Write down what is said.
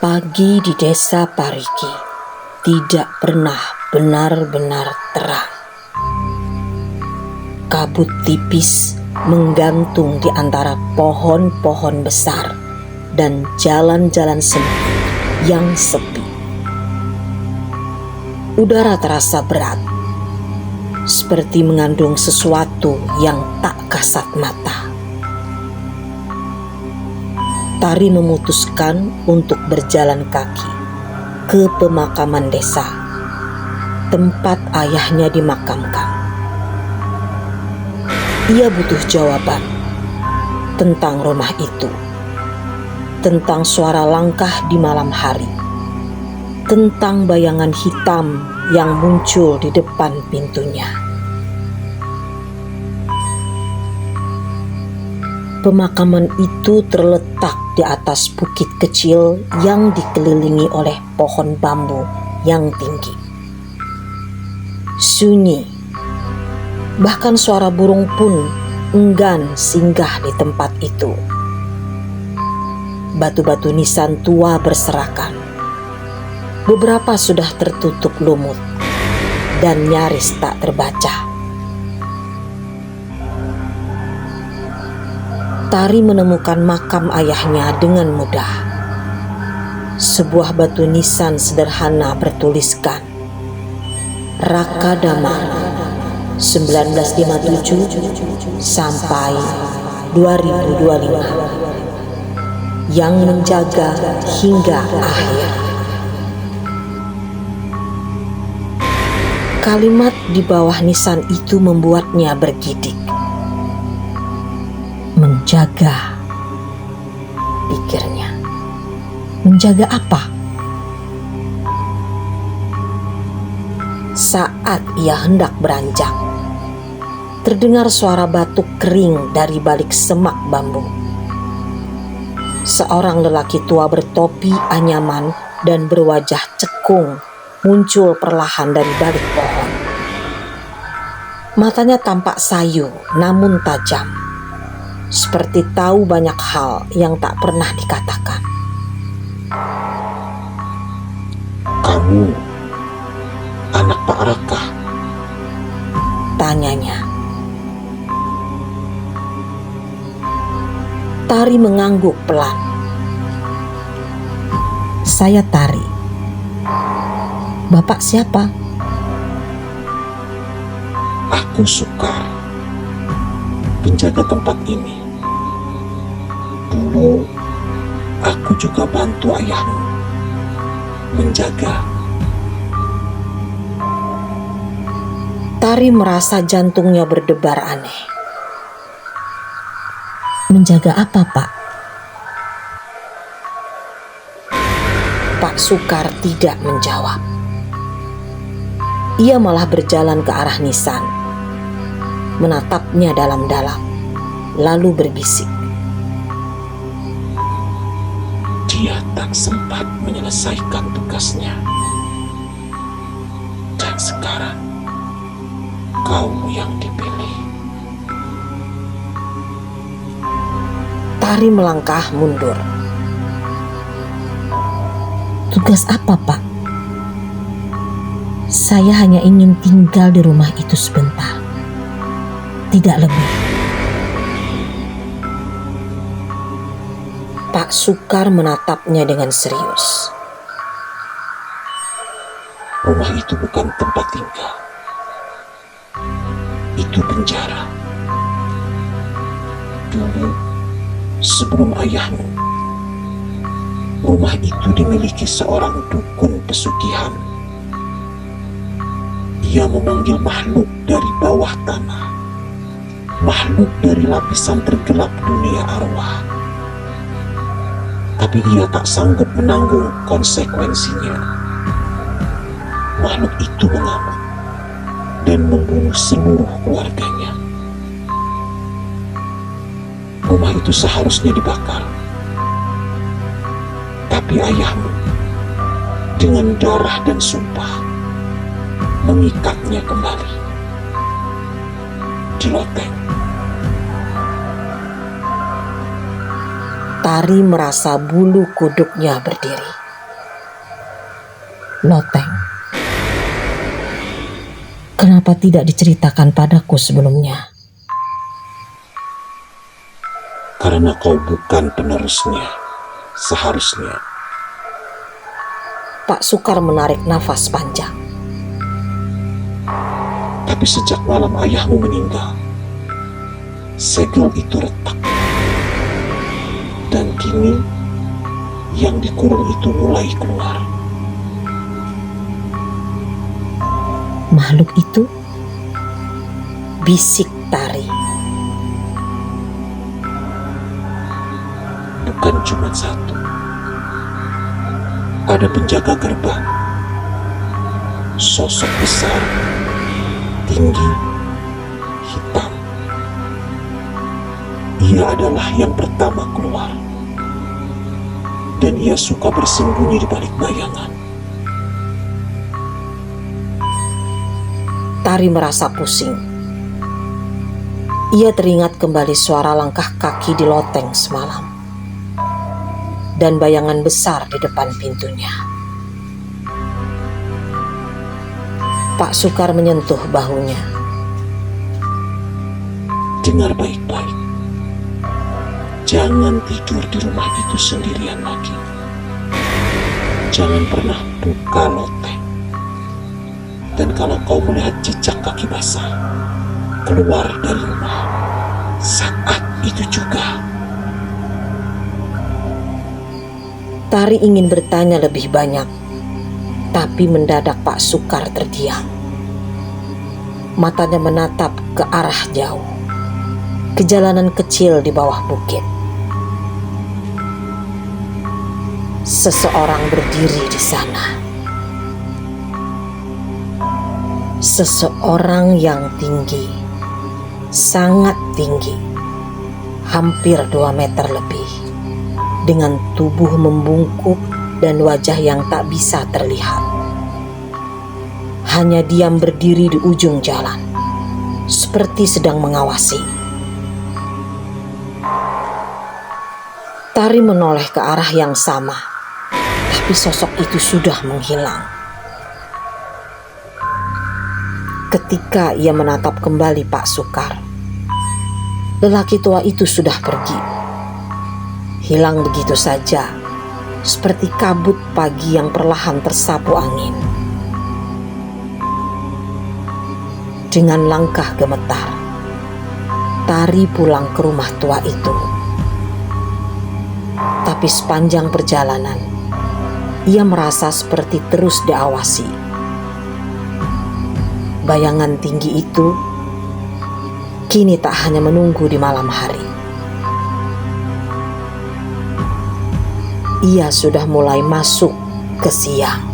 Pagi di desa Parigi tidak pernah benar-benar terang. Kabut tipis menggantung di antara pohon-pohon besar dan jalan-jalan sempit yang sepi. Udara terasa berat, seperti mengandung sesuatu yang tak kasat mata. Tari memutuskan untuk berjalan kaki ke pemakaman desa, tempat ayahnya dimakamkan. Ia butuh jawaban tentang rumah itu, tentang suara langkah di malam hari, tentang bayangan hitam yang muncul di depan pintunya. Pemakaman itu terletak di atas bukit kecil yang dikelilingi oleh pohon bambu yang tinggi. Sunyi, bahkan suara burung pun enggan singgah di tempat itu. Batu-batu nisan tua berserakan. Beberapa sudah tertutup lumut dan nyaris tak terbaca. Tari menemukan makam ayahnya dengan mudah. Sebuah batu nisan sederhana bertuliskan Raka Dama 1957 sampai 2025 yang menjaga hingga akhir. Kalimat di bawah nisan itu membuatnya bergidik. Menjaga, pikirnya. Menjaga apa? Saat ia hendak beranjak, terdengar suara batuk kering dari balik semak bambu. Seorang lelaki tua bertopi anyaman dan berwajah cekung muncul perlahan dari balik pohon. Matanya tampak sayu namun tajam, seperti tahu banyak hal yang tak pernah dikatakan. Kamu anak Pak Raka? Tanyanya. Tari mengangguk pelan. Saya Tari. Bapak siapa? Aku Sukar, penjaga tempat ini. Dulu aku juga bantu ayahmu menjaga. Tari merasa jantungnya berdebar aneh. Menjaga apa, Pak? Pak Sukar tidak menjawab. Ia malah berjalan ke arah nisan, menatapnya dalam-dalam, lalu berbisik. Dia tak sempat menyelesaikan tugasnya. Dan sekarang kau yang dipilih. Tari melangkah mundur. Tugas apa, Pak? Saya hanya ingin tinggal di rumah itu sebentar. Tidak lebih. Pak Sukar menatapnya dengan serius. Rumah itu bukan tempat tinggal. Itu penjara. Dulu, sebelum ayahmu, rumah itu dimiliki seorang dukun pesugihan. Dia memanggil makhluk dari bawah tanah, makhluk dari lapisan tergelap dunia arwah. Tapi ia tak sanggup menanggung konsekuensinya. Makhluk itu mengamuk dan membunuh seluruh keluarganya. Rumah itu seharusnya dibakar. Tapi ayahmu dengan darah dan sumpah mengikatnya kembali di loteng. Tari merasa bulu kuduknya berdiri. Loteng, kenapa tidak diceritakan padaku sebelumnya? Karena kau bukan penerusnya. Seharusnya. Pak Sukar menarik nafas panjang. Tapi sejak malam ayahmu meninggal, segel itu retak. Dan kini yang dikurung itu mulai keluar. Makhluk itu? Bisik Tari. Bukan cuma satu. Ada penjaga gerbang. Sosok besar, tinggi, hitam. Ia adalah yang pertama keluar. Dan ia suka bersembunyi di balik bayangan. Tari merasa pusing. Ia teringat kembali suara langkah kaki di loteng semalam. Dan bayangan besar di depan pintunya. Pak Sukar menyentuh bahunya. Dengar baik-baik. Jangan tidur di rumah itu sendirian lagi. Jangan pernah buka loteng. Dan kalau kau melihat jejak kaki basah keluar dari rumah, saat itu juga. Tari ingin bertanya lebih banyak, tapi mendadak Pak Sukar terdiam. Matanya menatap ke arah jauh, ke jalanan kecil di bawah bukit. Seseorang berdiri di sana. Seseorang yang tinggi, sangat tinggi, hampir 2 meter lebih, dengan tubuh membungkuk dan wajah yang tak bisa terlihat. Hanya diam berdiri di ujung jalan, seperti sedang mengawasi. Tari menoleh ke arah yang sama, tapi sosok itu sudah menghilang. Ketika ia menatap kembali Pak Sukar, lelaki tua itu sudah pergi. Hilang begitu saja, seperti kabut pagi yang perlahan tersapu angin. Dengan langkah gemetar, Tari pulang ke rumah tua itu. Tapi sepanjang perjalanan, ia merasa seperti terus diawasi. Bayangan tinggi itu kini tak hanya menunggu di malam hari. Ia sudah mulai masuk ke siang.